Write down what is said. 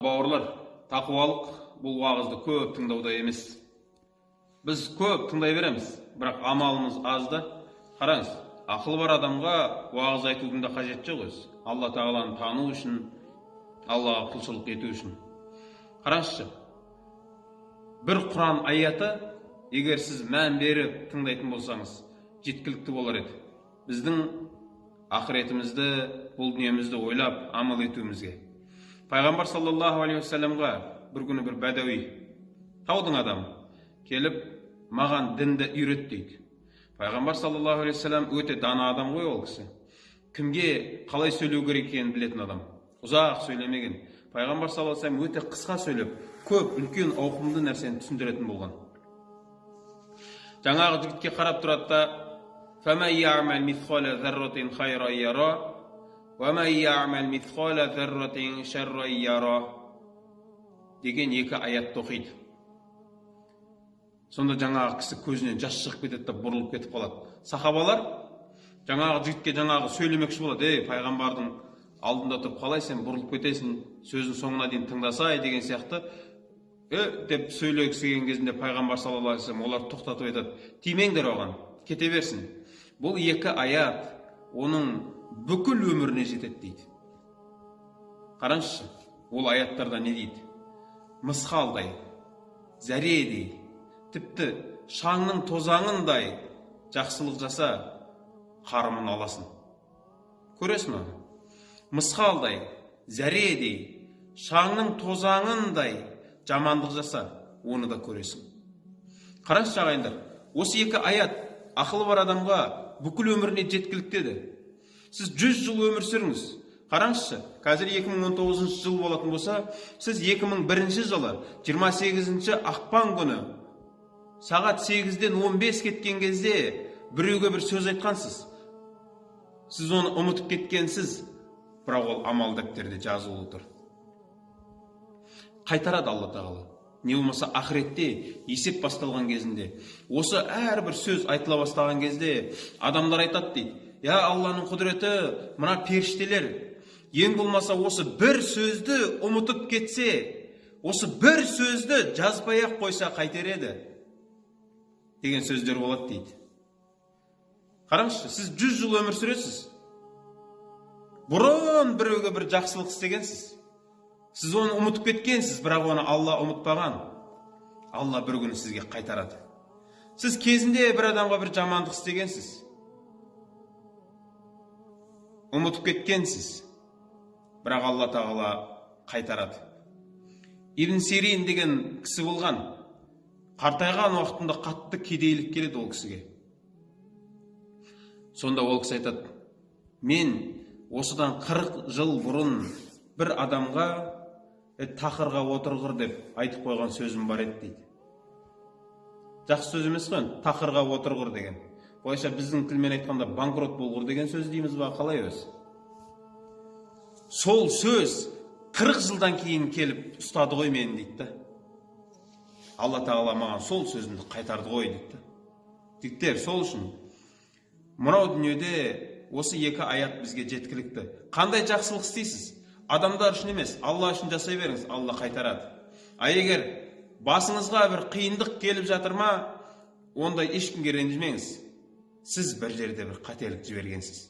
Бауырлар, тақуалық бұл уағызды көп тыңдауда емес. Біз көп тыңдай береміз, бірақ амалымыз азда. Қараңыз, ақылы бар адамға уағыз айтудың да қажеті жоқ өзі. Алла тағаланы тану үшін, Аллаға құлшылық ету үшін. Қараңызшы, бір Құран аяты, егер сіз мән беріп тыңдайтын болсаңыз, жеткілікті болар еді. Біздің ақыретімізді, бұл дүниемізді ойлап, амал етуімізге. Пайғамбар саллаллаху алейхи вассаламға бір күні бір бәдәуи, таудың адамы, келіп, маған дінді үйрет дейді. Пайғамбар саллаллаху алейхи вассалам өте дана адам ғой ол кісі. Кімге қалай сөйлеу керек екенін білетін адам. Ұзақ сөйлемеген. Пайғамбар саллаллаху алейхи вассалам өте қысқа сөйлеп, көп үлкен ауқымды нәрсені түсіндіретін болған. Жаңағы жігітке қарап тұрады да, فَمَنْ يَعْمَلْ مِثْقَالَ ذَرَّةٍ خَيْرًا يَرَهُ وَمَنْ يَعْمَلْ مِثْقَالَ ذَرَّةٍ شَرًّا يَرَهُ деген екі аятты оқиды. Сонда жаңағы кісі көзінен жас шығып кетеді де бұрылып кетіп қалады. Сахабалар жаңағы жігітке жаңағы сөйлемекші болады: пайғамбардың алдында тұрып қалай сен бұрылып кетесің, сөзін соңына дейін тыңдасай деген сияқты деп сөйлегісі келген кезінде пайғамбар саллаллаху алейхи вассалам олар тоқтатып айтады: тимеңдер оған, кете берсін. Бұл екі аят оның бүкіл өміріне жетеді дейді. Қараңызшы, ол аяттарда не дейді? Мысқалдай, зәредей, тіпті шаңның тозаңындай жақсылық жаса, қарымын аласын. Көресің ме? Мысқалдай, зәредей, шаңның тозаңындай жамандық жаса, оны да көресің. Қараңызшы ағайындар, осы екі аят ақылы бар адамға бүкіл өміріне жеткілікті еді. Сіз 100 жыл өмір сүріңіз. Қараңызшы, қазір 2019 жыл болатын болса, сіз 2001 жылы 28 ақпан күні сағат 8-ден 15 кеткен кезде біреуге бір сөз айтқансыз. Сіз оны ұмытып кеткенсіз, бірақ ол амал дәптерде жазылып тұр. Қайтарады Алла тағала. Не болмаса ақыретте есеп басталған кезінде, осы әрбір сөз айтыла бастаған кезде адамдар айтады дейді: я Алланың құдіреті, мына періштелер ең болмаса осы бір сөзді ұмытып кетсе, осы бір сөзді жазбай-ақ қойса қайтер еді деген сөздер болады дейді. Қараңызшы, сіз 100 жыл өмір сүресіз. Бұрын біреуге бір жақсылық істегенсіз. Сіз оны ұмытып кеткенсіз, бірақ оны Алла ұмытпаған. Алла бір күні сізге қайтарады. Сіз кезінде бір адамға бір жамандық істегенсіз. Ұмытып кеткенсіз, бірақ Алла тағала қайтарады. Ибн Сирин деген кісі болған. Қартайған уақытында қатты кедейлік келеді ол кісіге. Сонда ол кісі айтады: мен осыдан 40 жыл бұрын бір адамға тақырға отырғыр деп айтып қойған сөзім бар еді дейді. Жақсы сөз емес қой, тақырға отырғыр деген. Бойша біздің тілмен айтқанда банкрот болғыр деген сөз дейміз ба, қалай өзі? Сол сөз 40 жылдан кейін келіп ұстады ғой мені дейді. Алла тағала маған сол сөзімді қайтарды ғой дейді. Жігіттер, сол үшін мынау дүниеде осы екі аят бізге жеткілікті. Қандай жақсылық істейсіз? Адамдар үшін емес, Алла үшін жасай беріңіз, Алла қайтарады. А егер басыңызға бір қиындық келіп жатыр ма, онда ешкімге ренжімеңіз. Сіз бір жерде бір қателік жібергенсіз.